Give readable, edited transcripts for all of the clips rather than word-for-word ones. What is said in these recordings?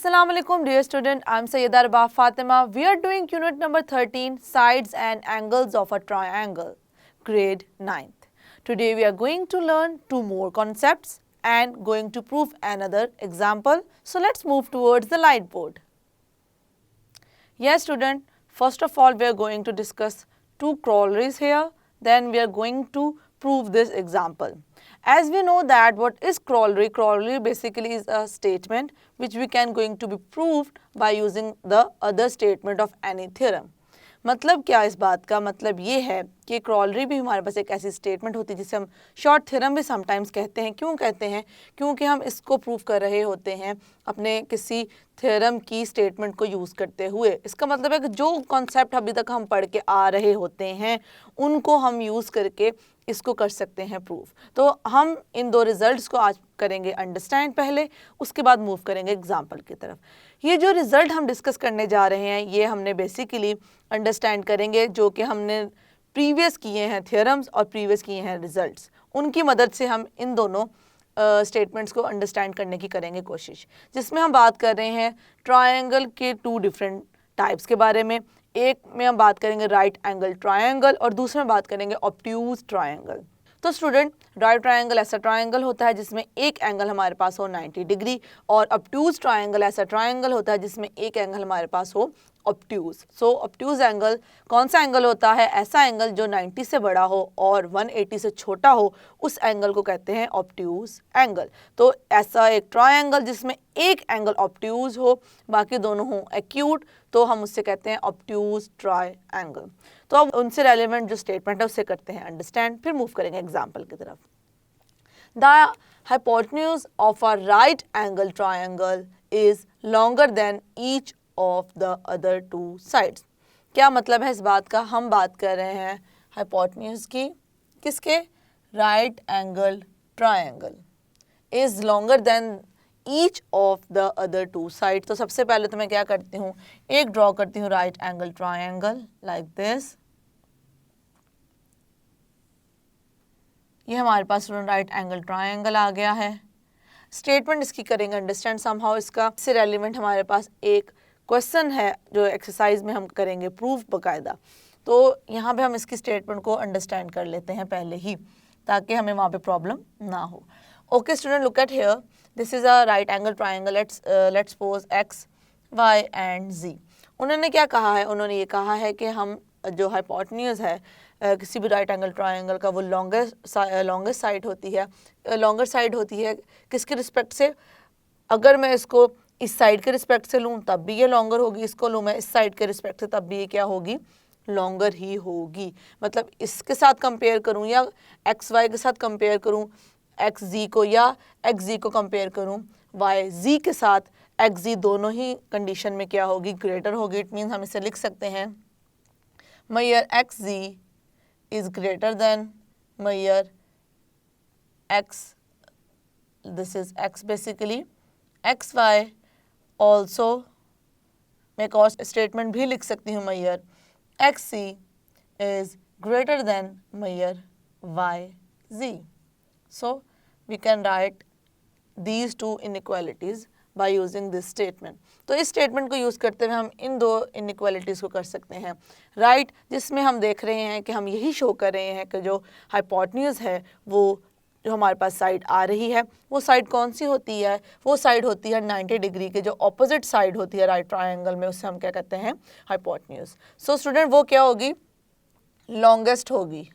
Assalamu alaikum dear student, I am Sayyida Rabah Fatima. We are doing unit number 13, sides and angles of a triangle, grade 9th. Today we are going to learn two more concepts and going to prove another example. So let's move towards the light board. Yes student, first of all we are going to discuss two corollaries here, then we are going to prove this example. As we know that what is corollary basically is a statement which we can going to be proved by using the other statement of any theorem. मतलब क्या इस बात का मतलब ये है कि क्रॉलरी भी हमारे पास एक ऐसी स्टेटमेंट होती है जिसे हम शॉर्ट थ्योरम भी समटाइम्स कहते हैं। क्यों कहते हैं? क्योंकि हम इसको प्रूव कर रहे होते हैं अपने किसी थ्योरम की स्टेटमेंट को यूज़ करते हुए। इसका मतलब है कि जो कॉन्सेप्ट अभी तक हम पढ़ के आ रहे होते हैं उनको हम यूज़ करके इसको कर सकते हैं प्रूफ। तो हम इन दो रिजल्ट्स को आज करेंगे अंडरस्टैंड पहले, उसके बाद मूव करेंगे एग्जाम्पल की तरफ। ये जो रिजल्ट हम डिस्कस करने जा रहे हैं ये हमने बेसिकली अंडरस्टैंड करेंगे जो कि हमने प्रीवियस किए हैं थ्योरम्स और प्रीवियस किए हैं रिजल्ट्स, उनकी मदद से हम इन दोनों स्टेटमेंट्स को अंडरस्टैंड करने की करेंगे कोशिश। जिसमें हम बात कर रहे हैं ट्रायंगल के टू डिफरेंट टाइप्स के बारे में। एक में हम बात करेंगे राइट एंगल ट्रायंगल और दूसरे में बात करेंगे ऑब्ट्यूज ट्रायंगल। तो स्टूडेंट, राइट ट्रायंगल ऐसा ट्रायंगल होता है जिसमें एक एंगल हमारे पास हो 90 डिग्री और ऑब्ट्यूज ट्रायंगल ऐसा ट्रायंगल होता है जिसमें एक एंगल हमारे पास हो ऑब्ट्यूज। सो ऑब्ट्यूज एंगल कौन सा एंगल होता है? ऐसा एंगल जो 90 से बड़ा हो और 180 से छोटा हो, उस एंगल को कहते हैं ऑब्ट्यूज एंगल। तो ऐसा एक ट्रायंगल जिसमें एक एंगल ऑब्ट्यूज हो बाकी दोनों हो एक्यूट, तो हम उससे कहते हैं ऑब्ट्यूज ट्रायंगल। तो अब उनसे रेलेवेंट जो स्टेटमेंट है उससे करते हैं अंडरस्टैंड, फिर मूव करेंगे एग्जाम्पल की तरफ। The hypotenuse of a right angle triangle is longer than each of the other two sides। क्या मतलब है इस बात का? हम बात कर रहे हैं hypotenuse की, किसके? right angle triangle is longer than each of the other two sides। तो सबसे पहले तो मैं क्या करती हूँ, एक ड्रॉ करती हूँ right angle triangle like this। ये हमारे पास राइट एंगल ट्रायंगल आ गया है। स्टेटमेंट इसकी करेंगे अंडरस्टैंड समहाउ। इसका से रेलिवेंट हमारे पास एक क्वेश्चन है जो एक्सरसाइज में हम करेंगे प्रूफ बकायदा। तो यहाँ पे हम इसकी स्टेटमेंट को अंडरस्टैंड कर लेते हैं पहले ही ताकि हमें वहाँ पे प्रॉब्लम ना हो। Okay student, look at here, this is a right angle triangle. Let's suppose x y and z. उन्होंने क्या कहा है? उन्होंने ये कहा है कि हम जो हाइपोटेन्यूज है किसी भी राइट एंगल ट्रायंगल का वो लॉन्गेस्ट साइड होती है। लॉन्गर साइड होती है किसके रिस्पेक्ट से? अगर मैं इसको इस साइड के रिस्पेक्ट से लूँ तब भी ये लॉन्गर होगी, इसको लूँ मैं इस साइड के रिस्पेक्ट से तब भी ये क्या होगी? लॉन्गर ही होगी। मतलब इसके साथ कंपेयर करूँ या एक्स वाई के साथ कंपेयर करूँ एक्स जी को, या एक्स जी को कंपेयर करूँ वाई जी के साथ, एक्स जी दोनों ही कंडीशन में क्या होगी? ग्रेटर होगी। इट मीन्स हम इसे लिख सकते हैं measure x z is greater than measure x, this is x basically, x y also मैं एक और स्टेटमेंट भी लिख सकती हूँ measure x c is greater than measure y z. So we can write these two inequalities by using this statement। तो इस statement को यूज़ करते हुए हम इन दो इनइक्वालिटीज़ को कर सकते हैं राइट, जिसमें हम देख रहे हैं कि हम यही शो कर रहे हैं कि जो हाइपोटेन्यूज है वो जो हमारे पास साइड आ रही है वो साइड कौन सी होती है? वो साइड होती है 90 डिग्री के, जो ऑपोजिट साइड होती है राइट ट्रायंगल में, उससे हम क्या कहते हैं? हाइपोटेन्यूज। सो स्टूडेंट, वो क्या होगी? लॉन्गेस्ट होगी।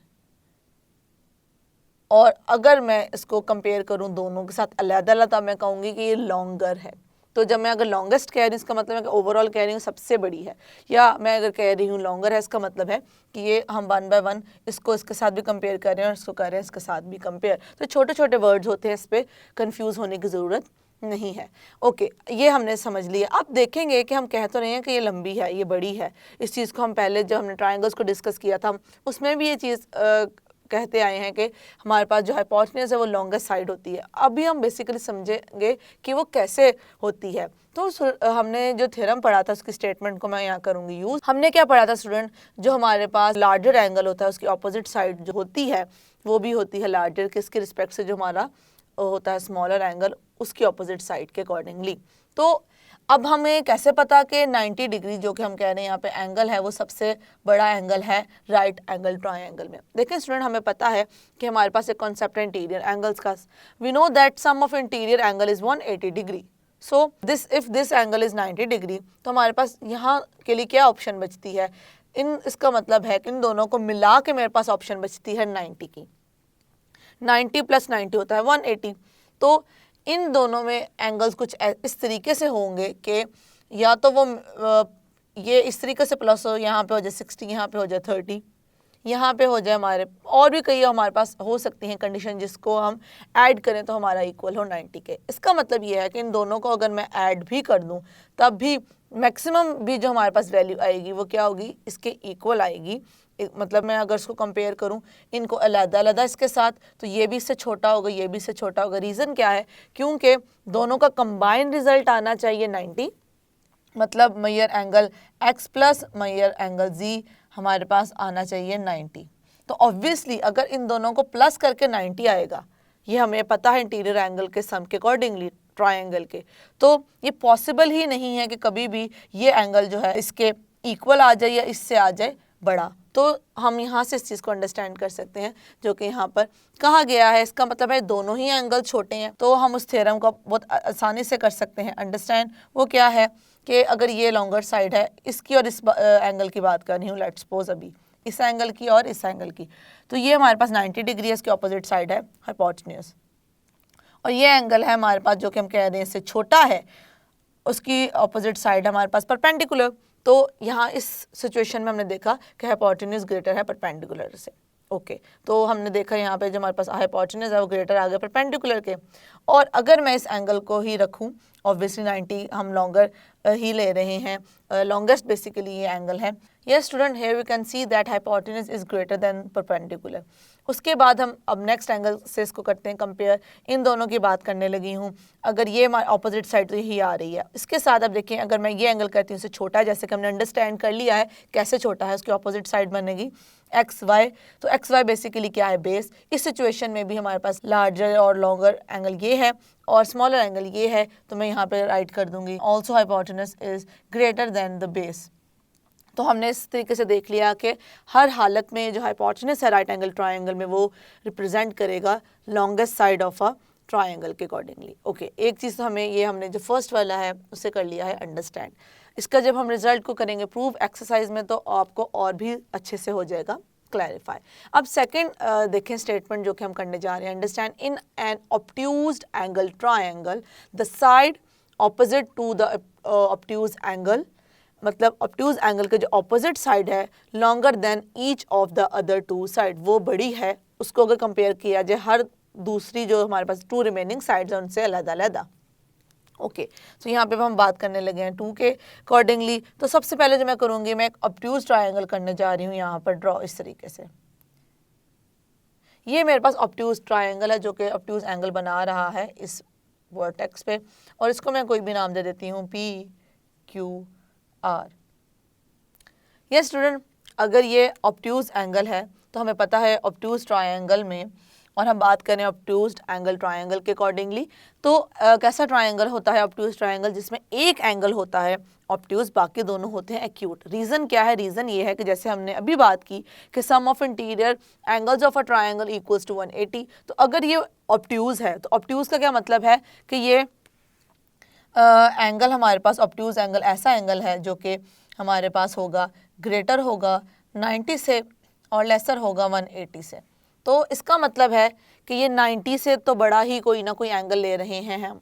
और अगर मैं इसको कंपेयर करूं दोनों के साथ अलग-अलग, मैं कहूँगी कि ये लॉन्गर है। तो जब मैं अगर लॉन्गेस्ट कह रही हूँ इसका मतलब है कि ओवरऑल कह रही हूँ सबसे बड़ी है, या मैं अगर कह रही हूँ लॉन्गर है इसका मतलब है कि ये हम 1 बाय 1 इसको इसके साथ भी कंपेयर कर रहे हैं और इसको कर रहे हैं इसके साथ भी कंपेयर। तो छोटे छोटे वर्ड्स होते हैं, इस पर कन्फ्यूज़ होने की ज़रूरत नहीं है। ओके, ये हमने समझ लिया। अब देखेंगे कि हम कह तो रहे हैं कि ये लंबी है, ये बड़ी है। इस चीज़ को हम पहले जब हमने ट्रायंगल्स को डिस्कस किया था उसमें भी ये चीज़ कहते आए हैं कि हमारे पास जो हाइपोटेन्यूज है वो लॉन्गेस्ट साइड होती है। अभी हम बेसिकली समझेंगे कि वो कैसे होती है। तो हमने जो थ्योरम पढ़ा था उसकी स्टेटमेंट को मैं यहाँ करूँगी यूज़। हमने क्या पढ़ा था स्टूडेंट? जो हमारे पास लार्जर एंगल होता है उसकी ऑपोजिट साइड जो होती है वो भी होती है लार्जर, किसके रिस्पेक्ट से? जो हमारा होता है स्मॉलर एंगल, उसकी ऑपोजिट साइड के अकॉर्डिंगली। तो अब हमें कैसे पता कि 90 डिग्री जो कि हम कह रहे हैं यहाँ पे एंगल है वो सबसे बड़ा एंगल है राइट एंगल ट्रायंगल में। देखें स्टूडेंट, हमें पता है कि हमारे पास एक कॉन्सेप्ट है इंटीरियर एंगल्स का। We know that sum of interior angle is 180 degree. So this if this angle is 90 degree, तो हमारे पास यहाँ के लिए क्या ऑप्शन बचती है, इसका मतलब है कि इन दोनों को मिला के मेरे पास ऑप्शन बचती है 90 की। 90 + 90 होता है 180। तो इन दोनों में एंगल्स कुछ इस तरीके से होंगे कि या तो वो ये इस तरीके से प्लस हो, यहाँ पे हो जाए 60, यहाँ पे हो जाए 30, यहाँ पे हो जाए हमारे, और भी कई हमारे पास हो सकती हैं कंडीशन जिसको हम ऐड करें तो हमारा इक्वल हो 90 के। इसका मतलब ये है कि इन दोनों को अगर मैं ऐड भी कर दूँ तब भी मैक्सिमम भी जो हमारे पास वैल्यू आएगी वो क्या होगी, इसके इक्वल आएगी। मतलब मैं अगर इसको कंपेयर करूं इनको अलग-अलग इसके साथ, तो ये भी इससे छोटा होगा, ये भी इससे छोटा होगा। रीज़न क्या है, क्योंकि दोनों का कंबाइन रिजल्ट आना चाहिए 90, मतलब measure angle x plus measure angle z हमारे पास आना चाहिए 90। तो ऑब्वियसली अगर इन दोनों को प्लस करके 90 आएगा, ये हमें पता है इंटीरियर एंगल के सम के अकॉर्डिंगली ट्रायंगल के, तो ये पॉसिबल ही नहीं है कि कभी भी ये एंगल जो है इसके इक्वल आ जाए या इससे आ जाए बड़ा। तो हम यहाँ से इस चीज़ को अंडरस्टैंड कर सकते हैं जो कि यहाँ पर कहा गया है। इसका मतलब है दोनों ही एंगल छोटे हैं, तो हम उस थ्योरम को बहुत आसानी से कर सकते हैं अंडरस्टैंड। वो क्या है कि अगर ये लॉन्गर साइड है, इसकी और इस एंगल की बात कर रही हूँ, लेट्स सपोज अभी इस एंगल की और इस एंगल की, तो ये हमारे पास 90 डिग्री है, इसकी ऑपोजिट साइड है हाइपोटेन्यूज, और ये एंगल है हमारे पास जो कि हम कह रहे हैं इससे छोटा है, उसकी ऑपोजिट साइड हमारे पास परपेंडिकुलर। तो यहाँ इस सिचुएशन में हमने देखा कि हाइपोटेन्यूज ग्रेटर है परपेंडिकुलर से। ओके, तो हमने देखा यहाँ पे जो हमारे पास हाइपोटेन्यूज है वो ग्रेटर आ गया परपेंडिकुलर के। और अगर मैं इस एंगल को ही रखूँ, ऑब्वियसली 90 हम लॉन्गर ही ले रहे हैं, लॉन्गेस्ट बेसिकली ये एंगल है। Yes student, here we can see that hypotenuse is greater than perpendicular. उसके बाद हम अब नेक्स्ट एंगल से इसको करते हैं कंपेयर। इन दोनों की बात करने लगी हूँ, अगर ये ऑपोजिट साइड तो यही आ रही है, इसके साथ अब देखें अगर मैं ये एंगल करती हूँ इससे छोटा है, जैसे कि हमने अंडरस्टैंड कर लिया है कैसे छोटा है, उसकी ऑपोजिट साइड बनेगी XY। तो XY बेसिकली क्या है, बेस। इस सिचुएशन में भी हमारे पास लार्जर और लॉन्गर एंगल ये है और स्मॉलर एंगल ये है, तो मैं यहाँ पे राइट कर दूंगी also hypotenuse is greater than the base. तो हमने इस तरीके से देख लिया कि हर हालत में जो हाइपोटेन्यूज है राइट एंगल ट्रायंगल में वो रिप्रेजेंट करेगा longest side of a triangle के अकॉर्डिंगली। ओके, एक चीज़ तो हमें ये हमने जो फर्स्ट वाला है उसे कर लिया है अंडरस्टैंड। इसका जब हम रिजल्ट को करेंगे प्रूव एक्सरसाइज में तो आपको और भी अच्छे से हो जाएगा क्लैरिफाई। अब सेकंड देखें स्टेटमेंट जो कि हम करने जा रहे हैं, understand in an obtuse angle triangle the side opposite to the obtuse angle, मतलब ऑब्ट्यूज एंगल के जो ऑपोजिट साइड है longer than each of the other two side, वो बड़ी है, उसको अगर कंपेयर किया जाए हर दूसरी जो हमारे पास टू रिमेनिंग साइड्स हैं उनसे अलग-अलग। ओके, तो यहाँ पे हम बात करने लगे हैं टू के अकॉर्डिंगली। तो सबसे पहले जो मैं करूँगी, मैं एक ऑब्ट्यूज ट्रायंगल करने जा रही हूँ यहाँ पर ड्रॉ इस तरीके से। ये मेरे पास ऑब्ट्यूज ट्रायंगल है जो कि ऑब्ट्यूज एंगल बना रहा है इस वर्टेक्स पे, और इसको मैं कोई भी नाम दे देती हूँ PQR। यस स्टूडेंट, अगर ये ऑब्ट्यूज एंगल है तो हमें पता है ऑब्ट्यूज ट्रायंगल में, और हम बात करें ऑब्ट्यूज्ड एंगल ट्रायंगल के अकॉर्डिंगली, तो कैसा ट्रायंगल होता है ऑब्ट्यूज ट्रायंगल, जिसमें एक एंगल होता है ऑब्ट्यूज, बाकी दोनों होते हैं एक्यूट। रीज़न क्या है, रीज़न ये है कि जैसे हमने अभी बात की कि sum of interior angles of a triangle equals to 180। तो अगर ये ऑब्ट्यूज है तो ऑब्ट्यूज का क्या मतलब है कि ये एंगल हमारे पास ऑब्ट्यूज एंगल ऐसा एंगल है जो कि हमारे पास होगा ग्रेटर होगा 90 से और लेसर होगा 180 से। तो इसका मतलब है कि ये 90 से तो बड़ा ही कोई ना कोई एंगल ले रहे हैं हम।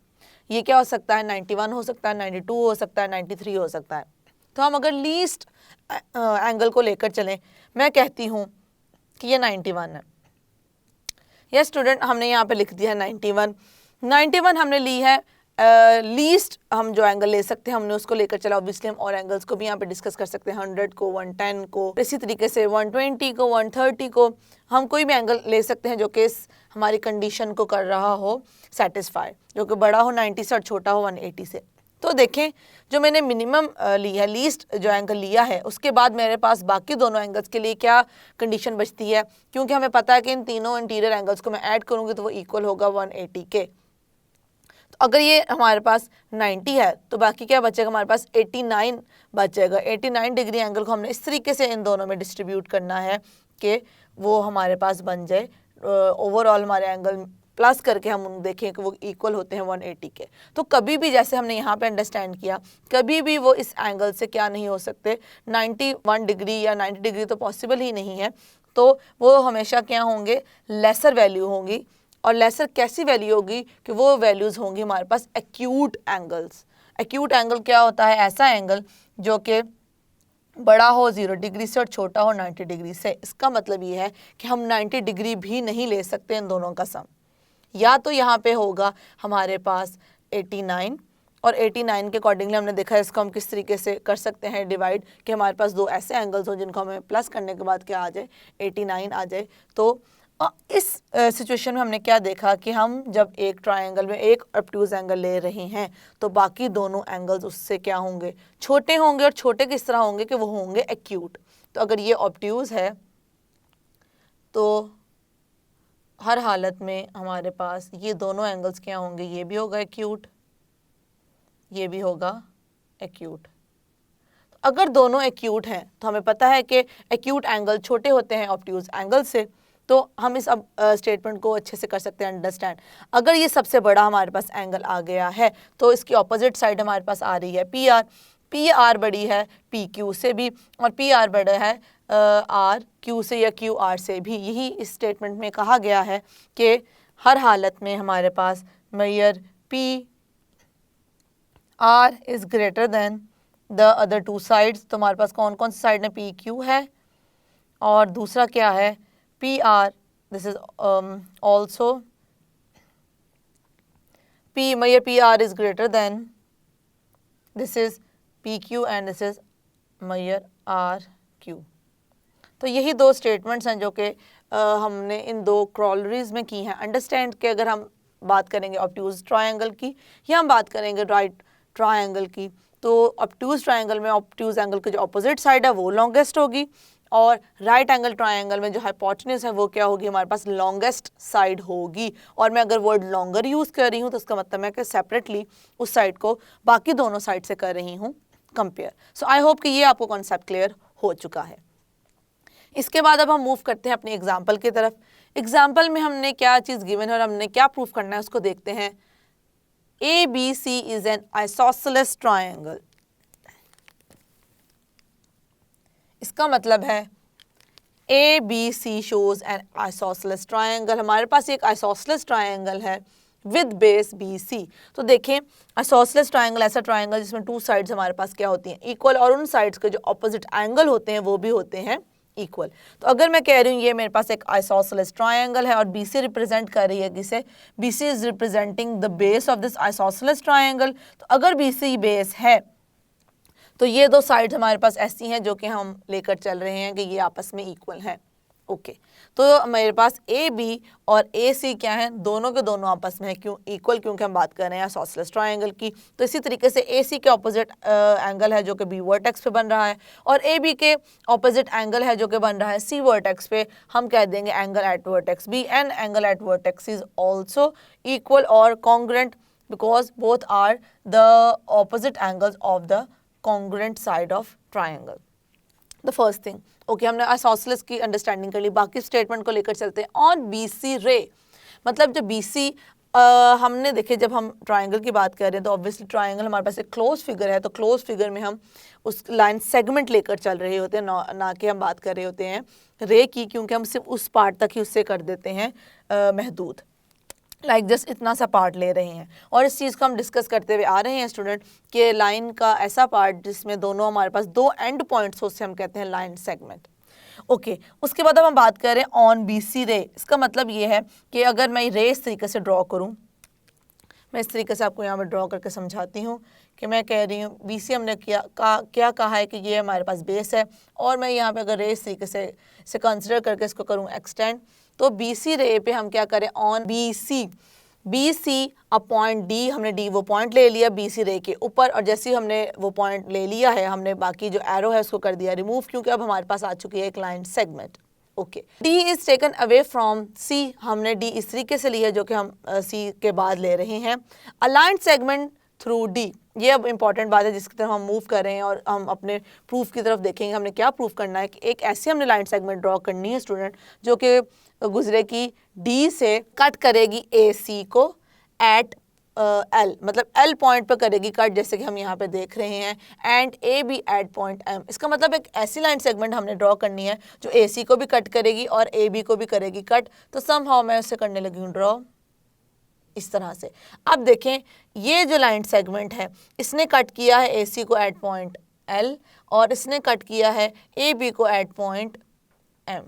ये क्या हो सकता है, 91 हो सकता है, 92 हो सकता है, 93 हो सकता है। तो हम अगर लीस्ट एंगल को लेकर चलें, मैं कहती हूँ कि ये 91 है। यस स्टूडेंट, हमने यहाँ पे लिख दिया है 91 हमने ली है। लीस्ट हम जो एंगल ले सकते हैं हमने उसको लेकर चला। ऑब्वियसली हम और एंगल्स को भी यहाँ पे डिस्कस कर सकते हैं, 100 को, 110 को, इसी तरीके से 120 को, 130 को, हम कोई भी एंगल ले सकते हैं जो कि इस हमारी कंडीशन को कर रहा हो सेटिस्फाई, जो कि बड़ा हो 90 से और छोटा हो 180 से। तो देखें जो मैंने मिनिमम ली है, लीस्ट जो एंगल लिया है, उसके बाद मेरे पास बाकी दोनों एंगल्स के लिए क्या कंडीशन बचती है, क्योंकि हमें पता है कि इन तीनों इंटीरियर एंगल्स को मैं ऐड करूँगी तो वो इक्वल होगा 180 के। अगर ये हमारे पास 90 है तो बाकी क्या बचेगा, हमारे पास 89 बचेगा। 89 डिग्री एंगल को हमने इस तरीके से इन दोनों में डिस्ट्रीब्यूट करना है कि वो हमारे पास बन जाए ओवरऑल हमारे एंगल प्लस करके हम देखें कि वो इक्वल होते हैं 180 के। तो कभी भी जैसे हमने यहाँ पे अंडरस्टैंड किया, कभी भी वो इस एंगल से क्या नहीं हो सकते, 91 डिग्री या 90 डिग्री तो पॉसिबल ही नहीं है। तो वो हमेशा क्या होंगे, लेसर वैल्यू होंगी। और लेसर कैसी वैल्यू होगी कि वो वैल्यूज़ होंगी हमारे पास एक्यूट एंगल्स। एक्यूट एंगल क्या होता है, ऐसा एंगल जो कि बड़ा हो 0 डिग्री से और छोटा हो 90 डिग्री से। इसका मतलब ये है कि हम 90 डिग्री भी नहीं ले सकते इन दोनों का सम। या तो यहाँ पे होगा हमारे पास 89 और 89 के अकॉर्डिंगली हमने देखा है इसको हम किस तरीके से कर सकते हैं डिवाइड, कि हमारे पास दो ऐसे एंगल्स हों जिनको हमें प्लस करने के बाद क्या आ जाए, 89 आ जाए। तो इस सिचुएशन में हमने क्या देखा कि हम जब एक ट्रायंगल में एक ऑब्ट्यूज एंगल ले रहे हैं तो बाकी दोनों एंगल्स उससे क्या होंगे, छोटे होंगे। और छोटे किस तरह होंगे कि वो होंगे एक्यूट। तो अगर ये ऑब्ट्यूज है तो हर हालत में हमारे पास ये दोनों एंगल्स क्या होंगे, ये भी होगा एक्यूट, ये भी होगा एक्यूट। तो अगर दोनों एक्यूट हैं तो हमें पता है कि एक्यूट एंगल छोटे होते हैं ऑब्ट्यूज एंगल से। तो हम इस अब स्टेटमेंट को अच्छे से कर सकते हैं अंडरस्टैंड। अगर ये सबसे बड़ा हमारे पास एंगल आ गया है तो इसकी ऑपोजिट साइड हमारे पास आ रही है पी आर। पी आर बड़ी है पी क्यू से भी और पी आर बड़ा है आर क्यू से या क्यू आर से भी। यही इस स्टेटमेंट में कहा गया है कि हर हालत में हमारे पास measure P R is greater than the other two sides. तो हमारे पास कौन कौन सी साइड में, पी क्यू है और दूसरा क्या है P R. This is also P measure P R is greater than this is P Q and this is measure R Q. तो यही दो स्टेटमेंट्स हैं जो कि हमने इन दो क्रॉलरीज में की हैं अंडरस्टैंड के। अगर हम बात करेंगे ऑब्ट्यूज ट्रायंगल की या हम बात करेंगे राइट ट्रायंगल की, तो ऑब्ट्यूज ट्रायंगल में ऑब्ट्यूज एंगल की जो अपोजिट साइड है वो लॉन्गेस्ट होगी और राइट एंगल ट्रायंगल में जो हाइपोटेन्यूज है वो क्या होगी, हमारे पास लॉन्गेस्ट साइड होगी। और मैं अगर वर्ड लॉन्गर यूज़ कर रही हूँ तो इसका मतलब है कि सेपरेटली उस साइड को बाकी दोनों साइड से कर रही हूँ कंपेयर। सो आई होप कि ये आपको कॉन्सेप्ट क्लियर हो चुका है। इसके बाद अब हम मूव करते हैं अपनी एग्जाम्पल की तरफ। एग्जाम्पल में हमने क्या चीज़ गिवन है और हमने क्या प्रूफ करना है उसको देखते हैं। A B C is an isosceles triangle. इसका मतलब है A B C shows an isosceles triangle. हमारे पास एक आइसोसेलेस ट्रायंगल है विद बेस बी सी। तो देखें आइसोसेलेस ट्रायंगल ऐसा ट्रायंगल जिसमें टू साइड्स हमारे पास क्या होती हैं, इक्वल, और उन साइड्स के जो ऑपोजिट एंगल होते हैं वो भी होते हैं इक्वल। तो अगर मैं कह रही हूँ ये मेरे पास एक आइसोसेलेस ट्रायंगल है और बी सी रिप्रेजेंट कर रही है किसे, B C is representing the base of this isosceles triangle. तो अगर बी सी बेस है तो ये दो साइड्स हमारे पास ऐसी हैं जो कि हम लेकर चल रहे हैं कि ये आपस में इक्वल हैं। ओके, तो मेरे पास ए बी और ए सी क्या है, दोनों के दोनों आपस में है, क्यों इक्वल, क्योंकि हम बात कर रहे हैं आइसोसेलेस ट्रायंगल की। तो इसी तरीके से ए सी के ऑपोजिट एंगल है जो कि बी वर्टेक्स पे बन रहा है और ए बी के ऑपोजिट एंगल है जो कि बन रहा है सी वर्टेक्स पे। हम कह देंगे angle at vertex B and angle at vertex is also equal और congruent because both are the opposite angles of the congruent side of triangle. The first thing, okay, हमने आइसोसेलेस की अंडरस्टैंडिंग कर ली। बाकी स्टेटमेंट को लेकर चलते हैं। ऑन बी सी रे, मतलब जब बी सी हमने देखे, जब हम ट्रायंगल की बात कर रहे हैं तो ऑब्वियसली ट्रायंगल हमारे पास एक क्लोज फिगर है, तो क्लोज फिगर में हम उस लाइन सेगमेंट लेकर चल रहे होते हैं, ना कि हम बात कर रहे होते हैं रे की, क्योंकि हम सिर्फ उस पार्ट तक ही उससे कर देते हैं महदूद, लाइक जस्ट इतना सा पार्ट ले रहे हैं। और इस चीज़ को हम डिस्कस करते हुए आ रहे हैं स्टूडेंट कि लाइन का ऐसा पार्ट जिसमें दोनों हमारे पास दो एंड पॉइंट्स हो, उससे हम कहते हैं लाइन सेगमेंट। ओके, उसके बाद अब हम बात करें ऑन बी सी रे। इसका मतलब ये है कि अगर मैं रे इस तरीके से ड्रॉ करूँ, मैं इस तरीके से आपको यहाँ पर ड्रॉ करके समझाती हूँ कि मैं कह रही हूँ बी सी हमने क्या कहा है कि ये हमारे पास बेस है और मैं यहाँ पे अगर रे इस तरीके से कंसिडर करके इसको करूँ एक्सटेंड, तो बी सी रे पे हम क्या करें, on B C a point D, हमने डी वो पॉइंट ले लिया बी सी रे के ऊपर, और जैसे ही हमने वो पॉइंट ले लिया है हमने बाकी जो एरो है उसको कर दिया रिमूव, क्योंकि अब हमारे पास आ चुकी है एक line segment. Okay, D is taken away from C, हमने डी इस तरीके से लिया जो कि हम सी के बाद ले रहे हैं। अलाइंड सेगमेंट थ्रू डी, ये अब इंपॉर्टेंट बात है जिसकी तरफ हम मूव कर रहे हैं और हम अपने प्रूफ की तरफ देखेंगे। हमने क्या प्रूफ करना है कि एक ऐसी हमने लाइन सेगमेंट ड्रॉ करनी है स्टूडेंट जो कि गुजरेगी डी से, कट करेगी ए सी को एट एल, मतलब एल पॉइंट पर करेगी कट, जैसे कि हम यहाँ पे देख रहे हैं, and A B at point M. इसका मतलब एक ऐसी लाइन सेगमेंट हमने ड्रॉ करनी है जो ए सी को भी कट करेगी और ए बी को भी करेगी कट। तो समहाउ मैं उसे करने लगी हूँ ड्रॉ इस तरह से। अब देखें ये जो लाइन सेगमेंट है इसने कट किया है ए सी को एट पॉइंट एल और इसने कट किया है ए बी को at point M,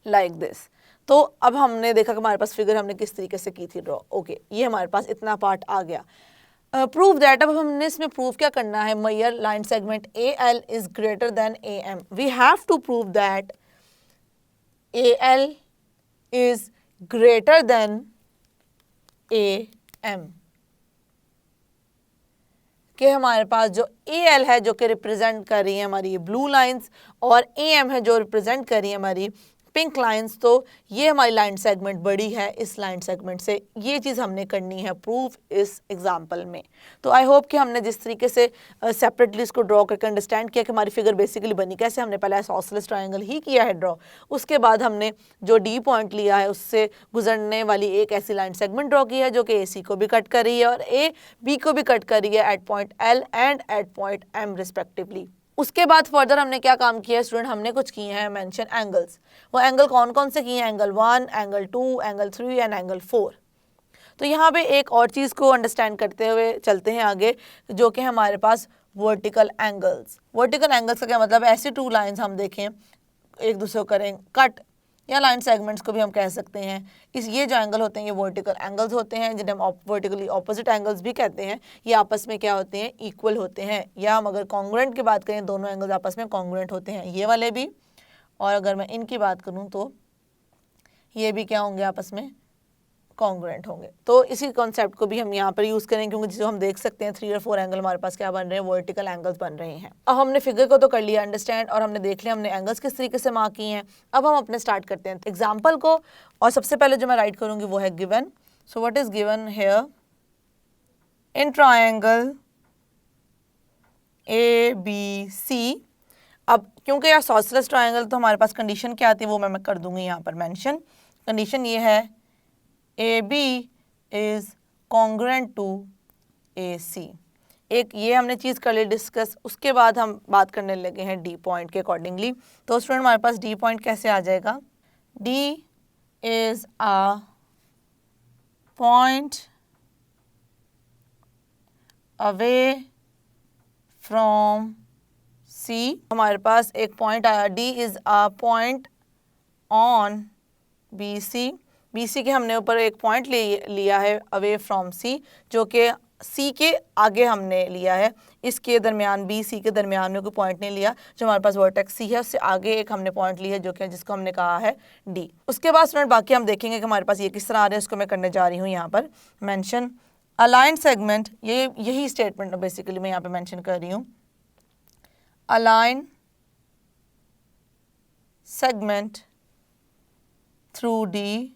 like this. तो अब हमने देखा कि हमारे पास फिगर हमने किस तरीके से की थी ड्रॉ। ओके, ये हमारे पास इतना पार्ट आ गया। प्रूव दैट, अब हमने इसमें प्रूव क्या करना है, measure line segment A L is greater than A M. We have to prove that A L is greater than A M, कि हमारे पास जो ए एल है जो कि रिप्रेजेंट कर रही है हमारी ये ब्लू लाइंस और ए एम है जो रिप्रेजेंट कर रही है हमारी पिंक लाइंस, तो ये हमारी लाइन सेगमेंट बड़ी है इस लाइन सेगमेंट से। ये चीज़ हमने करनी है प्रूफ इस एग्जाम्पल में। तो आई होप कि हमने जिस तरीके से सेपरेटली इसको ड्रॉ करके अंडरस्टैंड किया कि हमारी फिगर बेसिकली बनी कैसे। हमने पहले आइसोसेलेस ट्रायंगल ही किया है ड्रॉ, उसके बाद हमने जो डी पॉइंट लिया है उससे गुजरने वाली एक ऐसी लाइन सेगमेंट ड्रॉ की है जो कि ए सी को भी कट कर रही है और ए बी को भी कट कर रही है at point L and at point M respectively. उसके बाद फर्दर हमने क्या काम किया है स्टूडेंट, हमने कुछ किए हैं मेंशन एंगल्स। वो एंगल कौन कौन से किए हैं, angle 1, angle 2, angle 3 and angle 4। तो यहाँ पे एक और चीज़ को अंडरस्टैंड करते हुए चलते हैं आगे, जो कि हमारे पास वर्टिकल एंगल्स। वर्टिकल एंगल्स का क्या मतलब, ऐसी टू लाइंस हम देखें एक दूसरे को करें कट, या लाइन सेगमेंट्स को भी हम कह सकते हैं। ये जो एंगल होते हैं ये वर्टिकल एंगल्स होते हैं, जिन्हें हम वर्टिकली ऑपोजिट एंगल्स भी कहते हैं। ये आपस में क्या होते हैं, इक्वल होते हैं, या हम अगर कॉन्ग्रुएंट की बात करें दोनों एंगल्स आपस में कॉन्ग्रुएंट होते हैं, ये वाले भी। और अगर मैं इनकी बात करूँ तो ये भी क्या होंगे, आपस में कॉन्ग्रुएंट होंगे। तो इसी कॉन्सेप्ट को भी हम यहाँ पर यूज़ करें, क्योंकि जो हम देख सकते हैं 3 और 4 एंगल हमारे पास क्या बन रहे हैं, वर्टिकल एंगल्स बन रहे हैं। अब हमने फिगर को तो कर लिया अंडरस्टैंड और हमने देख लिया हमने एंगल्स किस तरीके से मार्क किए हैं। अब हम अपने स्टार्ट करते हैं एग्जाम्पल को, और सबसे पहले जो मैं राइट करूँगी वो है given. So what is given here, in triangle A B C. अब क्योंकि यार आइसोसेलेस ट्रायंगल तो हमारे पास कंडीशन क्या आती है वो मैं कर दूंगी यहाँ पर मेंशन। कंडीशन ये है A B is congruent to A C. एक ये हमने चीज़ कर ली डिस्कस। उसके बाद हम बात करने लगे हैं डी पॉइंट के अकॉर्डिंगली। तो स्टूडेंट हमारे पास डी पॉइंट कैसे आ जाएगा, D is a point away from C. हमारे पास एक पॉइंट आया, D is a point on B C. B C के हमने ऊपर एक पॉइंट लिया है अवे फ्रॉम सी, जो कि सी के आगे हमने लिया है। इसके दरमियान बी सी के दरमियान में कोई पॉइंट नहीं लिया। जो हमारे पास वर्टेक्स सी है उससे आगे एक हमने पॉइंट लिया है जो कि जिसको हमने कहा है डी। उसके बाद स्टूडेंट बाकी हम देखेंगे कि हमारे पास ये किस तरह आ रहा है। इसको मैं करने जा रही हूँ यहाँ पर मेंशन अलाइन सेगमेंट। ये यही स्टेटमेंट बेसिकली मैं यहाँ पे मेंशन कर रही हूँ, अलाइन सेगमेंट थ्रू डी।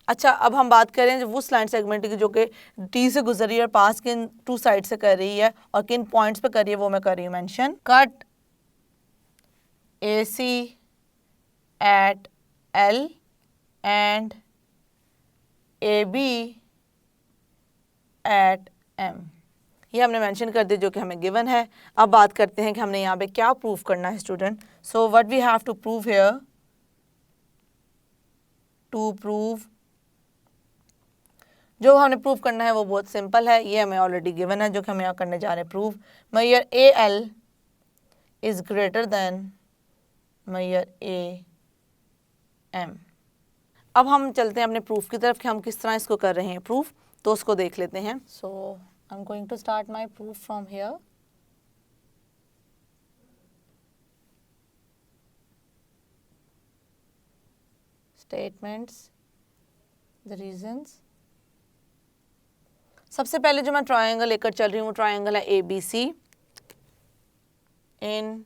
अच्छा, अब हम बात करें जब उस लाइन सेगमेंट की जो कि डी से गुजर रही है और पास किन टू साइड से कर रही है और किन पॉइंट्स पे कर रही है, वो मैं कर रही हूँ mention. Cut A C at L and A B at M. ये हमने मेंशन कर दिया जो कि हमें गिवन है। अब बात करते हैं कि हमने यहाँ पे क्या प्रूफ करना है student. So what we have to prove here, to prove, जो हमने प्रूव करना है वो बहुत सिंपल है, ये हमें ऑलरेडी गिवन है जो कि हम यहाँ करने जा रहे हैं prove. Measure A L is greater than measure A M. अब हम चलते हैं अपने प्रूफ की तरफ कि हम किस तरह इसको कर रहे हैं प्रूफ, तो उसको देख लेते हैं। So I am going to start my proof from here. Statements, the reasons. सबसे पहले जो मैं ट्रायंगल लेकर चल रही हूँ ट्रायंगल है A B C. In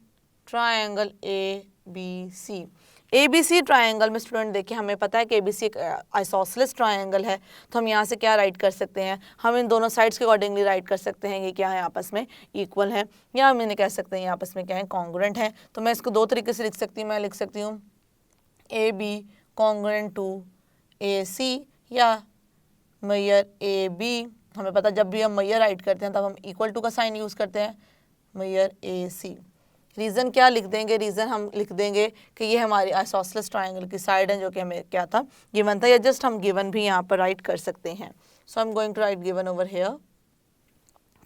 triangle ABC। ABC triangle में स्टूडेंट देखिए हमें पता है कि ABC एक आइसोसेलेस ट्रायंगल है, तो हम यहाँ से क्या राइट कर सकते हैं, हम इन दोनों साइड्स के अकॉर्डिंगली राइट कर सकते हैं कि क्या है आपस में इक्वल है, या हम इन्हें कह सकते हैं आपस में क्या है कॉन्ग्रुएंट है। तो मैं इसको दो तरीके से लिख सकती हूँ, मैं लिख सकती हूँ AB कॉन्ग्रुएंट टू AC, या मैयर AB, हमें पता जब भी हम मैयर राइट करते हैं तब हम इक्वल टू का साइन यूज़ करते हैं, मैयर AC। रीज़न क्या लिख देंगे, रीज़न हम लिख देंगे कि ये हमारी आइसोसेलेस ट्रायंगल की साइड है, जो कि हमें क्या था गिवन था, या जस्ट हम गिवन भी यहाँ पर राइट कर सकते हैं। So I am going to write given over here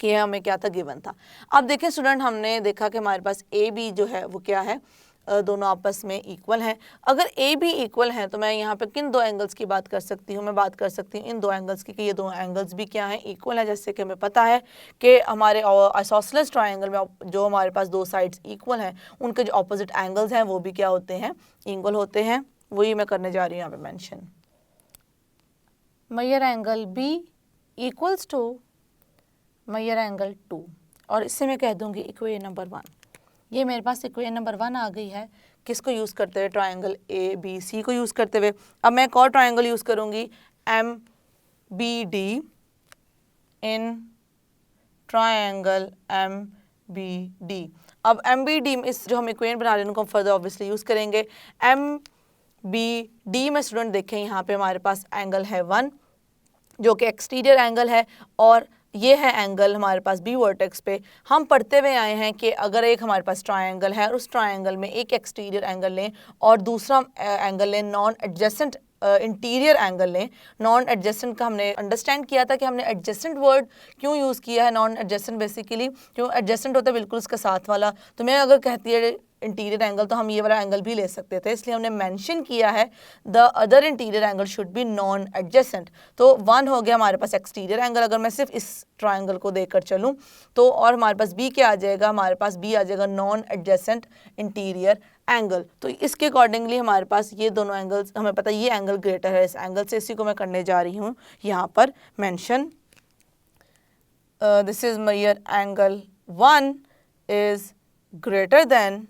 कि हमें क्या था गिवन था। अब देखें स्टूडेंट, हमने देखा कि हमारे पास AB जो है वो क्या है, दोनों आपस में इक्वल हैं। अगर AB इक्वल हैं तो मैं यहाँ पे किन दो एंगल्स की बात कर सकती हूँ, मैं बात कर सकती हूँ इन दो एंगल्स की कि ये दो एंगल्स भी क्या हैं इक्वल हैं। जैसे कि हमें पता है कि हमारे आइसोसेलेस ट्रायंगल में जो हमारे पास दो साइड्स इक्वल हैं उनके जो ऑपोजिट एंगल्स हैं वो भी क्या होते हैं, इक्वल होते हैं। वही मैं करने जा रही हूँ यहाँ पे mention. Measure angle B equals to measure angle 2, और इससे मैं कह दूँगी इक्वेशन नंबर 1। ये मेरे पास इक्वेशन नंबर 1 आ गई है, किसको यूज़ करते हुए, ट्रायंगल ABC को यूज़ करते हुए। अब मैं एक और ट्रायंगल यूज़ करूँगी, MBD इन ट्रायंगल MBD। अब MBD में इस जो हम इक्वेशन बना रहे हैं उनको फर्दर ऑब्वियसली यूज़ करेंगे। MBD में स्टूडेंट देखें यहाँ पे हमारे पास एंगल है 1 जो कि एक्सटीरियर एंगल है, और ये है एंगल हमारे पास B वर्टेक्स पे। हम पढ़ते हुए आए हैं कि अगर एक हमारे पास ट्रायंगल है और उस ट्रायंगल में एक एक्सटीरियर एंगल लें और दूसरा एंगल लें नॉन एडजेसेंट इंटीरियर एंगल लें। नॉन एडजेसेंट का हमने अंडरस्टैंड किया था कि हमने एडजेसेंट वर्ड क्यों यूज़ किया है। नॉन एडजेसेंट बेसिकली क्यों एडजेसेंट होता है बिल्कुल उसका साथ वाला, तो मैं अगर कहती है इंटीरियर एंगल तो हम ये वाला एंगल भी ले सकते थे, इसलिए हमने मेंशन किया है the other interior angle should be non adjacent. तो 1 हो गया हमारे पास एक्सटीरियर एंगल अगर मैं सिर्फ इस ट्रायंगल को देकर चलूँ तो, और हमारे पास B क्या आ जाएगा, हमारे पास B आ जाएगा नॉन एडजेसेंट इंटीरियर एंगल। तो इसके अकॉर्डिंगली हमारे पास ये दोनों एंगल्स, हमें पता है ये एंगल ग्रेटर है इस एंगल से, इसी को मैं करने जा रही हूँ यहाँ पर mention. This is measure angle 1 is greater than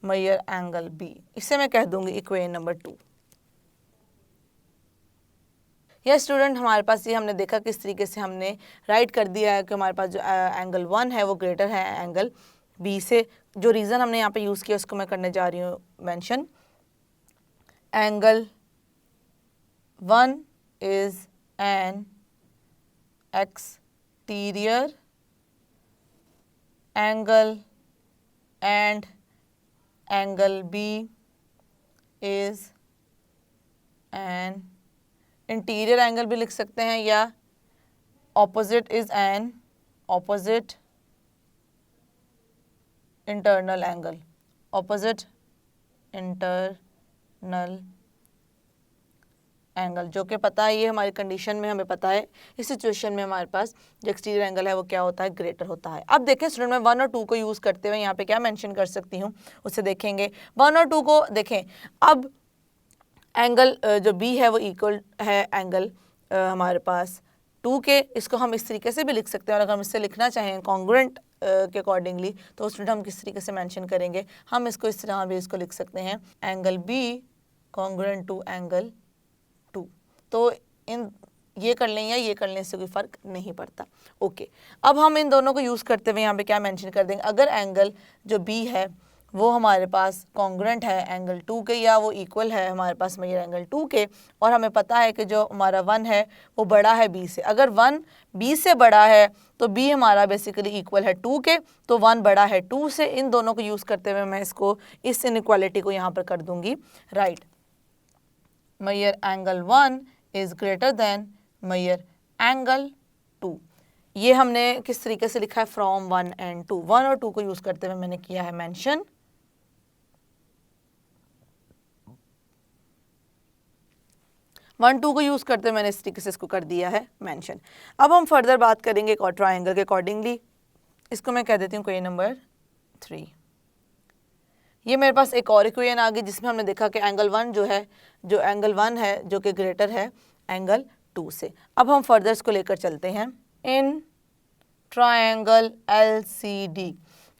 measure angle B। इससे मैं कह दूंगी इक्वेशन नंबर 2। यह स्टूडेंट हमारे पास ये हमने देखा किस तरीके से हमने राइट कर दिया है कि हमारे पास जो एंगल 1 है वो ग्रेटर है एंगल B से। जो रीज़न हमने यहाँ पे यूज़ किया उसको मैं करने जा रही हूँ mention. Angle 1 is an exterior angle and angle B is an interior angle भी लिख सकते हैं, या opposite is an opposite internal angle, opposite internal angle, जो कि पता है ये हमारी कंडीशन में हमें पता है इस सिचुएशन में हमारे पास जो एक्सटीरियर एंगल है वो क्या होता है, ग्रेटर होता है। अब देखें स्टूडेंट, मैं 1 और 2 को यूज़ करते हुए यहाँ पे क्या मेंशन कर सकती हूँ उसे देखेंगे। 1 और 2 को देखें। अब एंगल जो B है वो इक्वल है एंगल हमारे पास 2 के, इसको हम इस तरीके से भी लिख सकते हैं, और अगर हम इससे लिखना चाहें कॉन्ग्रुएंट के अकॉर्डिंगली तो स्टूडेंट हम किस तरीके से मेंशन करेंगे, हम इसको इस तरह भी इसको लिख सकते हैं angle B congruent to angle 2। तो इन ये कर लें या ये कर लें, इससे कोई फ़र्क नहीं पड़ता। ओके, अब हम इन दोनों को यूज़ करते हुए यहाँ पे क्या मेंशन कर देंगे, अगर एंगल जो B है वो हमारे पास कॉन्ग्रुएंट है एंगल 2 के, या वो इक्वल है हमारे पास मैयर एंगल 2 के, और हमें पता है कि जो हमारा 1 है वो बड़ा है B से। अगर 1 B से बड़ा है तो B हमारा बेसिकली इक्वल है 2 के, तो 1 बड़ा है 2 से। इन दोनों को यूज़ करते हुए मैं इसको इस इनइक्वालिटी को यहाँ पर कर दूँगी right. Measure angle 1 is greater than measure angle 2। ये हमने किस तरीके से लिखा है, फ्रॉम 1 एंड 2। 1 और 2 को यूज़ करते हुए मैंने किया है मेंशन। 1 2 को यूज़ करते मैंने इस तरीके से इसको कर दिया है मेंशन। अब हम फर्दर बात करेंगे एक और ट्रायंगल के अकॉर्डिंगली, इसको मैं कह देती हूँ क्वेश्चन नंबर 3। ये मेरे पास एक और इक्वेशन आ गई जिसमें हमने देखा कि एंगल 1 जो है, जो एंगल 1 है जो कि ग्रेटर है एंगल 2 से। अब हम फर्दर इसको लेकर चलते हैं। इन ट्रायंगल LCD,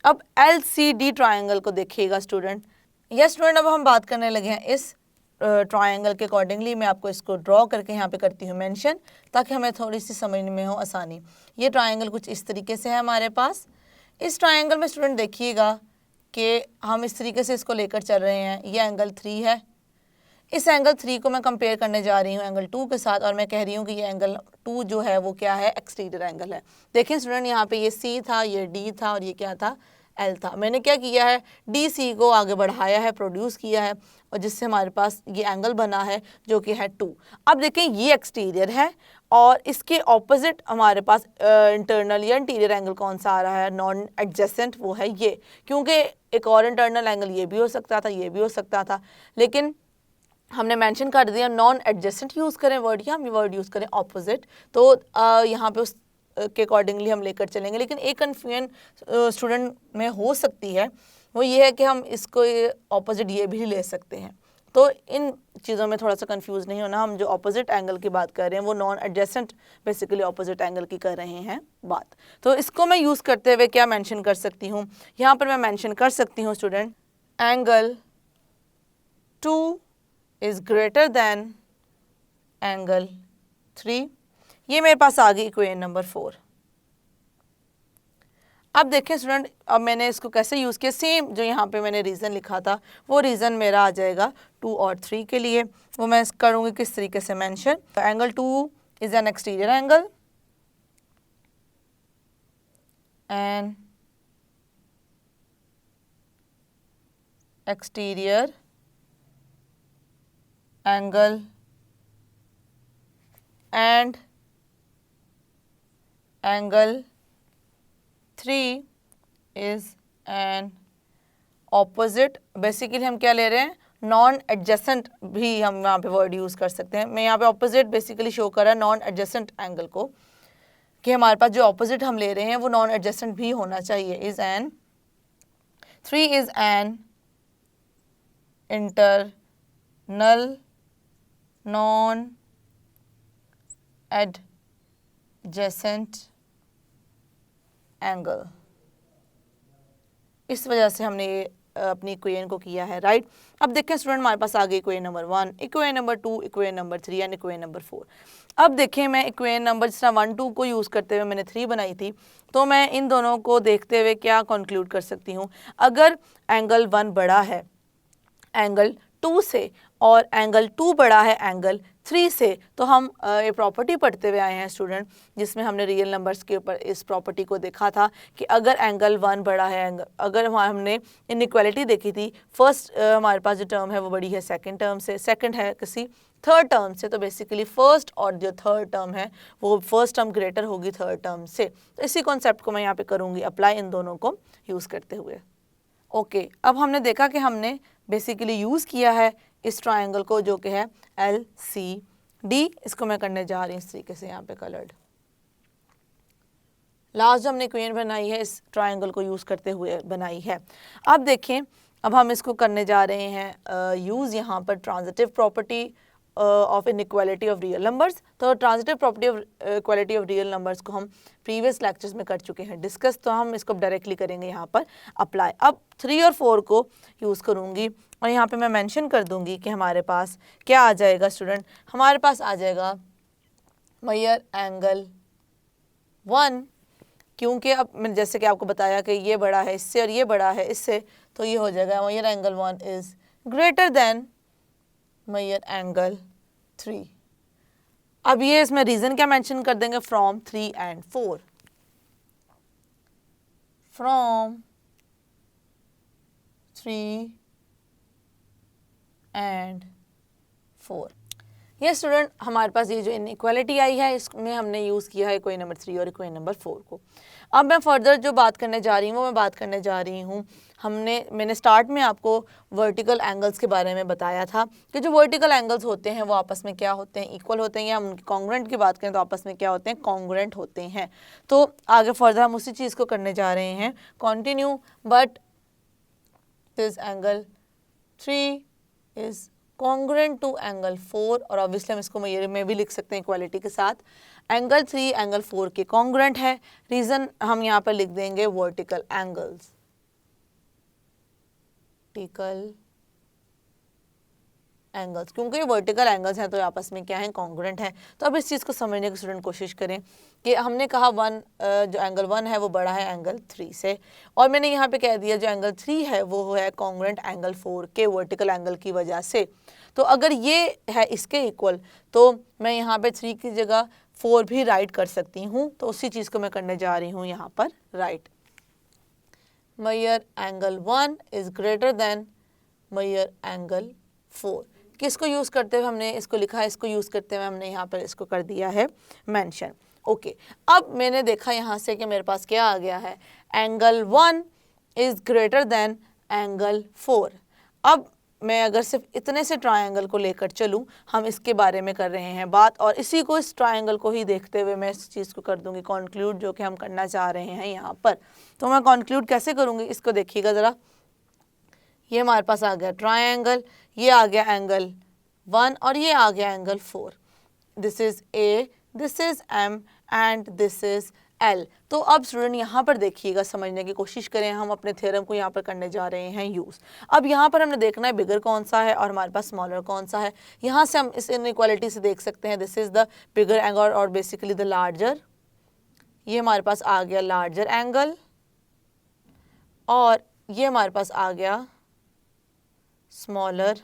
अब LCD ट्राइंगल को देखिएगा स्टूडेंट। यस स्टूडेंट, अब हम बात करने लगे हैं इस ट्राइंगल के अकॉर्डिंगली। मैं आपको इसको ड्रॉ करके यहाँ पे करती हूँ मेंशन, ताकि हमें थोड़ी सी समझ में हो आसानी। ये ट्राइंगल कुछ इस तरीके से है हमारे पास। इस ट्राइंगल में स्टूडेंट देखिएगा कि हम इस तरीके से इसको लेकर चल रहे हैं। ये एंगल 3 है, इस एंगल 3 को मैं कंपेयर करने जा रही हूँ एंगल 2 के साथ, और मैं कह रही हूँ कि ये एंगल 2 जो है वो क्या है, एक्सटीरियर एंगल है। देखिए स्टूडेंट, यहाँ पे ये C था, ये D था और ये क्या था, L था। मैंने क्या किया है, DC को आगे बढ़ाया है, प्रोड्यूस किया है, और जिससे हमारे पास ये एंगल बना है जो कि है 2। अब देखें ये एक्सटीरियर है और इसके ऑपोजिट हमारे पास इंटरनल या इंटीरियर एंगल कौन सा आ रहा है, नॉन एडजेसेंट, वो है ये। क्योंकि एक और इंटरनल एंगल ये भी हो सकता था, ये भी हो सकता था, लेकिन हमने मेंशन कर दिया नॉन एडजेसेंट यूज़ करें वर्ड, या हम वर्ड यूज़ करें ऑपोजिट, तो यहाँ पे उस के अकॉर्डिंगली हम लेकर चलेंगे। लेकिन एक कन्फ्यूजन स्टूडेंट में हो सकती है, वो ये है कि हम इसको ऑपोजिट ये भी ले सकते हैं। तो इन चीज़ों में थोड़ा सा कंफ्यूज नहीं होना। हम जो ऑपोजिट एंगल की बात कर रहे हैं वो non adjacent basically opposite angle की कर रहे हैं बात। तो इसको मैं यूज़ करते हुए क्या मेंशन कर सकती हूँ, यहाँ पर मैं मेंशन कर सकती हूँ student, angle 2 is greater than angle 3। ये मेरे पास आ गई इक्वेशन नंबर 4। अब देखें स्टूडेंट, अब मैंने इसको कैसे यूज़ किया, सेम जो यहाँ पे मैंने रीज़न लिखा था वो रीज़न मेरा आ जाएगा 2 और 3 के लिए। वो मैं करूँगी किस तरीके से mention, angle 2 is an exterior angle and exterior angle and angle 3 is an opposite। Basically हम क्या ले रहे हैं, नॉन एडजेसेंट भी हम यहाँ पे वर्ड यूज़ कर सकते हैं। मैं यहाँ पे ऑपोजिट बेसिकली शो कर रहा है नॉन एडजेसेंट एंगल को, कि हमारे पास जो ऑपोजिट हम ले रहे हैं वो नॉन एडजेसेंट भी होना चाहिए। Is an 3 is an internal non adjacent angle. इस वजह से हमने ये अपनी इक्वेशन को किया है, राइट। अब देखें स्टूडेंट, हमारे पास आ गई equation number 1, equation number 2, equation number 3 and equation number 4। अब देखें, मैं इक्वेशन नंबर जिस तरह 1, 2 को यूज़ करते हुए मैंने 3 बनाई थी, तो मैं इन दोनों को देखते हुए क्या कंक्लूड कर सकती हूँ, अगर एंगल 1 बड़ा है एंगल 2 से और एंगल 2 बड़ा है एंगल 3 से, तो हम ये प्रॉपर्टी पढ़ते हुए आए हैं स्टूडेंट, जिसमें हमने रियल नंबर्स के ऊपर इस प्रॉपर्टी को देखा था कि अगर एंगल 1 बड़ा है एंगल, अगर हमने इनइक्वालिटी देखी थी, फर्स्ट हमारे पास जो टर्म है वो बड़ी है सेकंड टर्म से, सेकंड है किसी थर्ड टर्म से, तो बेसिकली फर्स्ट और जो थर्ड टर्म है वो फर्स्ट टर्म ग्रेटर होगी थर्ड टर्म से। तो इसी कॉन्सेप्ट को मैं यहाँ पे करूँगी अप्लाई इन दोनों को यूज़ करते हुए। ओके, अब हमने देखा कि हमने बेसिकली यूज़ किया है इस ट्रायंगल को जो कि है LCD। इसको मैं करने जा रही हूँ इस तरीके से यहाँ पे कलर्ड। लास्ट जो हमने इक्वेशन बनाई है इस ट्रायंगल को यूज़ करते हुए बनाई है। अब देखें, अब हम इसको करने जा रहे हैं यूज़ यहाँ पर transitive property of inequality of real numbers. तो transitive property of equality of real numbers को हम प्रीवियस लेक्चर्स में कर चुके हैं डिस्कस, तो हम इसको डायरेक्टली करेंगे यहाँ पर अप्लाई। अब 3 और 4 को यूज़ करूँगी और यहाँ पे मैं मेंशन कर दूँगी कि हमारे पास क्या आ जाएगा स्टूडेंट, हमारे पास आ जाएगा मेजर एंगल 1, क्योंकि अब मैंने जैसे कि आपको बताया कि ये बड़ा है इससे और ये बड़ा है इससे, तो ये हो जाएगा measure angle 1 is greater than measure angle 3। अब ये इसमें रीज़न क्या मेंशन कर देंगे, फ्रॉम 3 and 4, फ्रॉम 3 and 4। ये स्टूडेंट हमारे पास ये जो इनइक्वालिटी आई है इसमें हमने यूज़ किया है इक्वेशन नंबर 3 और इक्वेशन नंबर 4 को। अब मैं फर्दर जो बात करने जा रही हूँ वो मैं बात करने जा रही हूँ, मैंने स्टार्ट में आपको वर्टिकल एंगल्स के बारे में बताया था कि जो वर्टिकल एंगल्स होते हैं वो आपस में क्या होते हैं, इक्वल होते हैं, या हम उनकी कॉन्ग्रुएंट की बात करें तो आपस में क्या होते हैं, कॉन्ग्रुएंट होते हैं। तो आगे फर्दर हम उसी चीज़ को करने जा रहे हैं, continue, but this angle 3 is congruent to angle 4, और ऑब्वियसली हम इसको मेजर में भी लिख सकते हैं इक्वालिटी के साथ। एंगल 3 एंगल 4 के कॉन्ग्रुएंट है, रीज़न हम यहाँ पर लिख देंगे वर्टिकल एंगल्स। वर्टिकल एंगल्स, क्योंकि ये वर्टिकल एंगल्स हैं तो आपस में क्या है, कॉन्ग्रुएंट है। तो अब इस चीज़ को समझने की स्टूडेंट कोशिश करें कि हमने कहा जो एंगल 1 है वो बड़ा है एंगल 3 से, और मैंने यहाँ पे कह दिया जो एंगल 3 है वो है कॉन्ग्रुएंट एंगल 4 के वर्टिकल एंगल की वजह से। तो अगर ये है इसके इक्वल तो मैं यहाँ पे 3 की जगह 4 भी राइट कर सकती हूँ। तो उसी चीज़ को मैं करने जा रही हूँ यहाँ पर right. Measure angle 1 is greater than measure angle 4। किसको यूज़ करते हुए हमने इसको लिखा है, इसको यूज़ करते हुए हमने यहाँ पर इसको कर दिया है मेंशन। ओके, अब मैंने देखा यहाँ से कि मेरे पास क्या आ गया है, angle 1 is greater than angle 4। अब मैं अगर सिर्फ इतने से ट्रायंगल को लेकर चलूँ, हम इसके बारे में कर रहे हैं बात, और इसी को, इस ट्रायंगल को ही देखते हुए मैं इस चीज़ को कर दूँगी कॉन्क्लूड, जो कि हम करना चाह रहे हैं यहाँ पर। तो मैं कॉन्क्लूड कैसे करूँगी, इसको देखिएगा ज़रा। ये हमारे पास आ गया ट्रायंगल, ये आ गया एंगल 1 और ये आ गया angle 4। This is A, this is M and this is L. तो अब स्टूडेंट यहाँ पर देखिएगा, समझने की कोशिश करें, हम अपने थ्योरम को यहाँ पर करने जा रहे हैं यूज़। अब यहाँ पर हमने देखना है बिगर कौन सा है और हमारे पास स्मॉलर कौन सा है। यहाँ से हम इस इनइक्वालिटी से देख सकते हैं, this is the bigger angle और बेसिकली द लार्जर। ये हमारे पास आ गया लार्जर एंगल और ये हमारे पास आ गया स्मॉलर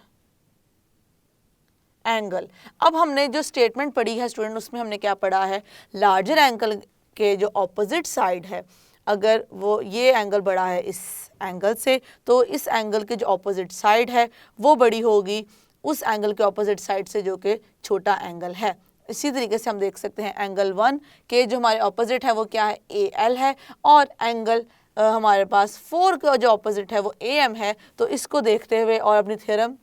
एंगल। अब हमने जो स्टेटमेंट पढ़ी है स्टूडेंट, उसमें हमने क्या पढ़ा है, लार्जर एंगल के जो ऑपोजिट साइड है, अगर वो ये एंगल बड़ा है इस एंगल से, तो इस एंगल के जो ऑपोजिट साइड है वो बड़ी होगी उस एंगल के ऑपोजिट साइड से जो कि छोटा एंगल है। इसी तरीके से हम देख सकते हैं एंगल 1 के जो हमारे ऑपोजिट है वो क्या है, ए एल है, और एंगल हमारे पास 4 का जो ऑपोजिट है वो ए एम है। तो इसको देखते हुए और अपनी थ्योरम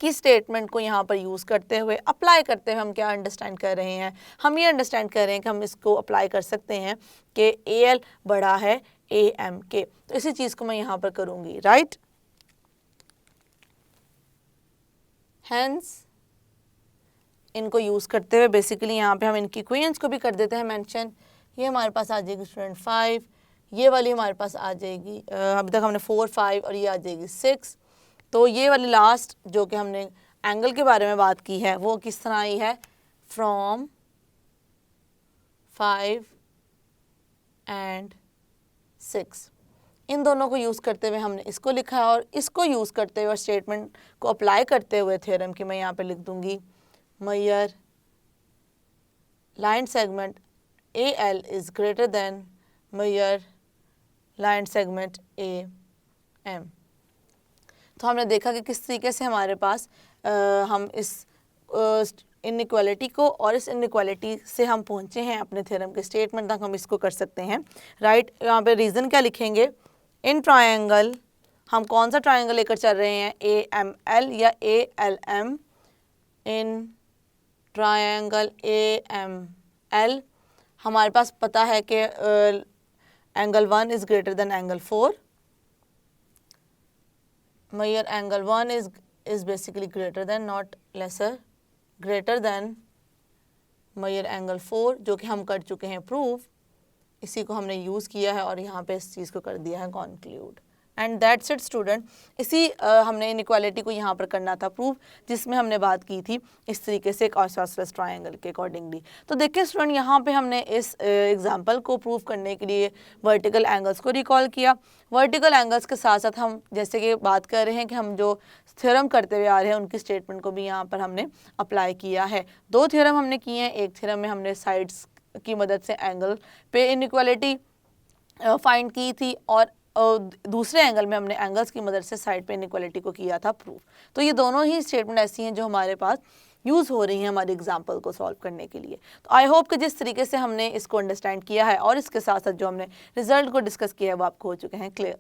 की स्टेटमेंट को यहाँ पर यूज़ करते हुए, अप्लाई करते हुए हम क्या अंडरस्टैंड कर रहे हैं, हम ये अंडरस्टैंड कर रहे हैं कि हम इसको अप्लाई कर सकते हैं कि ए एल बड़ा है ए एम के। तो इसी चीज़ को मैं यहाँ पर करूँगी राइट। हेंस इनको यूज़ करते हुए बेसिकली यहाँ पे हम इनकी इक्वेशंस को भी कर देते हैं मेंशन। ये हमारे पास आ जाएगी स्टूडेंट 5, ये वाली हमारे पास आ जाएगी, अभी तक हमने 4, 5 और ये आ जाएगी 6। तो ये वाली लास्ट जो कि हमने एंगल के बारे में बात की है वो किस तरह आई है, फ्रॉम 5 एंड 6। इन दोनों को यूज़ करते हुए हमने इसको लिखा है, और इसको यूज़ करते हुए स्टेटमेंट को अप्लाई करते हुए थ्योरम की मैं यहाँ पे लिख दूँगी, measure line segment A L is greater than measure line segment A M. तो हमने देखा कि किस तरीके से हमारे पास हम इस इनइक्वालिटी को और इस इनइक्वालिटी से हम पहुँचे हैं अपने थ्योरम के स्टेटमेंट तक, हम इसको कर सकते हैं राइट। यहाँ पे रीज़न क्या लिखेंगे, इन ट्रायंगल, हम कौन सा ट्रायंगल लेकर चल रहे हैं, ए एम एल या A L M. In triangle A M L हमारे पास पता है कि angle 1 is greater than angle 4। Major angle 1 is basically greater than, not lesser, greater than major angle 4, जो कि हम कर चुके हैं प्रूव। इसी को हमने यूज़ किया है और यहाँ पे इस चीज़ को कर दिया है conclude, and that's it student. इसी हमने इनइक्वालिटी को यहाँ पर करना था प्रूव, जिसमें हमने बात की थी इस तरीके से एक आइसोसेलेस ट्रायंगल के अकॉर्डिंगली। तो देखिए स्टूडेंट, यहाँ पे हमने इस एग्जांपल को प्रूव करने के लिए वर्टिकल एंगल्स को रिकॉल किया। वर्टिकल एंगल्स के साथ साथ हम जैसे कि बात कर रहे हैं कि हम जो थ्योरम करते हुए आ रहे हैं उनकी स्टेटमेंट को भी यहाँ पर हमने अप्लाई किया है। 2 थ्योरम हमने किए हैं, एक थ्योरम में हमने साइड्स की मदद से एंगल पे इनइक्वालिटी फाइंड की थी, और दूसरे एंगल में हमने एंगल्स की मदद से साइड पे इनइक्वालिटी को किया था प्रूफ। तो ये दोनों ही स्टेटमेंट ऐसी हैं जो हमारे पास यूज़ हो रही हैं हमारे एग्जाम्पल को सॉल्व करने के लिए। तो आई होप कि जिस तरीके से हमने इसको अंडरस्टैंड किया है और इसके साथ साथ जो हमने रिजल्ट को डिस्कस किया है वो आपको हो चुके हैं क्लियर।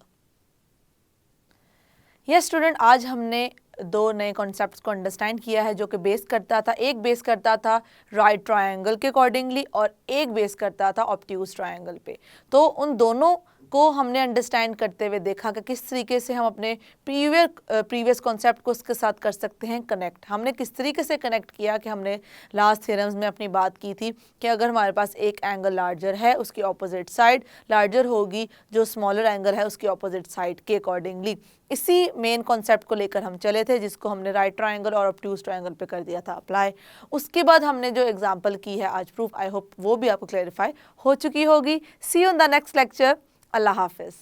यस स्टूडेंट, आज हमने 2 नए कॉन्सेप्ट्स को अंडरस्टैंड किया है जो कि बेस करता था, एक बेस करता था राइट ट्रायंगल के अकॉर्डिंगली और एक बेस करता था ऑब्ट्यूज ट्रायंगल पे। तो उन दोनों को हमने अंडरस्टैंड करते हुए देखा कि किस तरीके से हम अपने प्रीवियस कॉन्सेप्ट को उसके साथ कर सकते हैं कनेक्ट। हमने किस तरीके से कनेक्ट किया कि हमने लास्ट थ्योरम्स में अपनी बात की थी कि अगर हमारे पास एक एंगल लार्जर है उसकी ऑपोजिट साइड लार्जर होगी, जो स्मॉलर एंगल है उसकी ऑपोजिट साइड के अकॉर्डिंगली। इसी मेन कॉन्सेप्ट को लेकर हम चले थे, जिसको हमने राइट ट्रायंगल और ऑब्ट्यूज ट्रायंगल पे कर दिया था अप्लाई। उसके बाद हमने जो एग्जांपल की है आज प्रूफ, आई होप वो भी आपको क्लैरिफाई हो चुकी होगी। See you in the next lecture. अल्लाह हाफिज़।